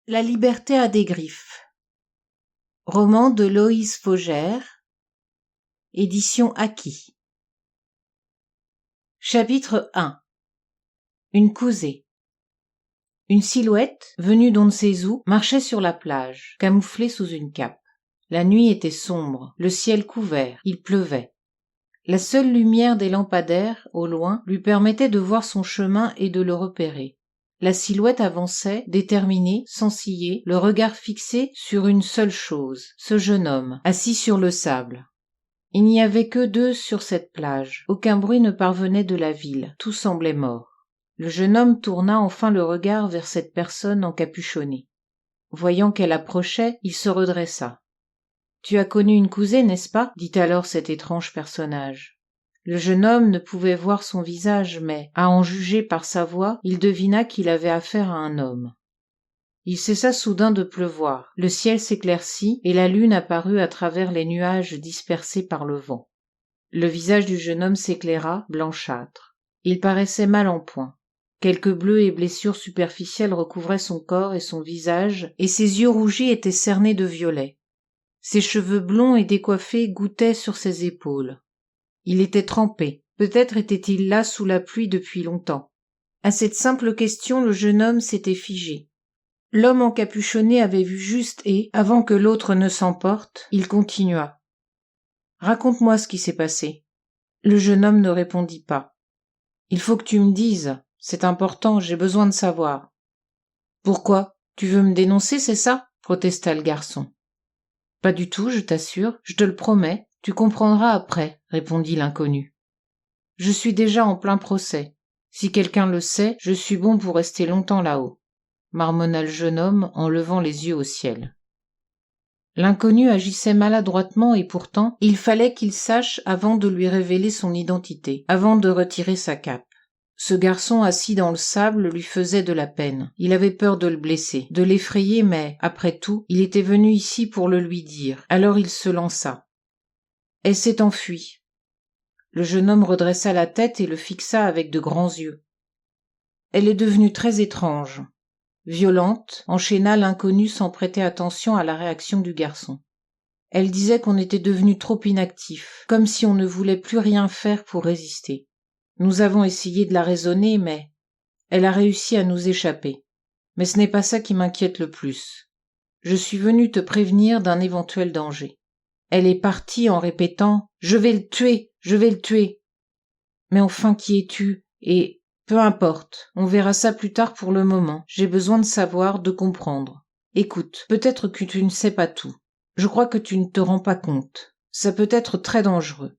La liberté a des griffes. Roman de Loïse Faugère, édition Aki. Chapitre 1. Une cousée. Une silhouette, venue d'on ne sait où, marchait sur la plage, camouflée sous une cape. La nuit était sombre, le ciel couvert, il pleuvait. La seule lumière des lampadaires, au loin, lui permettait de voir son chemin et de le repérer. La silhouette avançait, déterminée, sans ciller, le regard fixé sur une seule chose, ce jeune homme, assis sur le sable. Il n'y avait que deux sur cette plage. Aucun bruit ne parvenait de la ville. Tout semblait mort. Le jeune homme tourna enfin le regard vers cette personne encapuchonnée. Voyant qu'elle approchait, il se redressa. « Tu as connu une cousée, n'est-ce pas ?» dit alors cet étrange personnage. Le jeune homme ne pouvait voir son visage, mais, à en juger par sa voix, il devina qu'il avait affaire à un homme. Il cessa soudain de pleuvoir, le ciel s'éclaircit et la lune apparut à travers les nuages dispersés par le vent. Le visage du jeune homme s'éclaira, blanchâtre. Il paraissait mal en point. Quelques bleus et blessures superficielles recouvraient son corps et son visage, et ses yeux rougis étaient cernés de violet. Ses cheveux blonds et décoiffés gouttaient sur ses épaules. Il était trempé. Peut-être était-il là sous la pluie depuis longtemps. À cette simple question, le jeune homme s'était figé. L'homme encapuchonné avait vu juste et, avant que l'autre ne s'emporte, il continua. « Raconte-moi ce qui s'est passé. » Le jeune homme ne répondit pas. « Il faut que tu me dises. C'est important, j'ai besoin de savoir. »« Pourquoi ? Tu veux me dénoncer, c'est ça ?» protesta le garçon. « Pas du tout, je t'assure, je te le promets. Tu comprendras après, » répondit l'inconnu. « Je suis déjà en plein procès. Si quelqu'un le sait, je suis bon pour rester longtemps là-haut, » marmonna le jeune homme en levant les yeux au ciel. L'inconnu agissait maladroitement et pourtant, il fallait qu'il sache avant de lui révéler son identité, avant de retirer sa cape. Ce garçon assis dans le sable lui faisait de la peine. Il avait peur de le blesser, de l'effrayer, mais, après tout, il était venu ici pour le lui dire. Alors il se lança. Elle s'est enfuie. Le jeune homme redressa la tête et le fixa avec de grands yeux. Elle est devenue très étrange. Violente, enchaîna l'inconnu sans prêter attention à la réaction du garçon. Elle disait qu'on était devenu trop inactif, comme si on ne voulait plus rien faire pour résister. Nous avons essayé de la raisonner, mais elle a réussi à nous échapper. Mais ce n'est pas ça qui m'inquiète le plus. Je suis venu te prévenir d'un éventuel danger. Elle est partie en répétant « Je vais le tuer, je vais le tuer ». Mais enfin, qui es-tu ? Et peu importe, on verra ça plus tard pour le moment. J'ai besoin de savoir, de comprendre. Écoute, peut-être que tu ne sais pas tout. Je crois que tu ne te rends pas compte. Ça peut être très dangereux.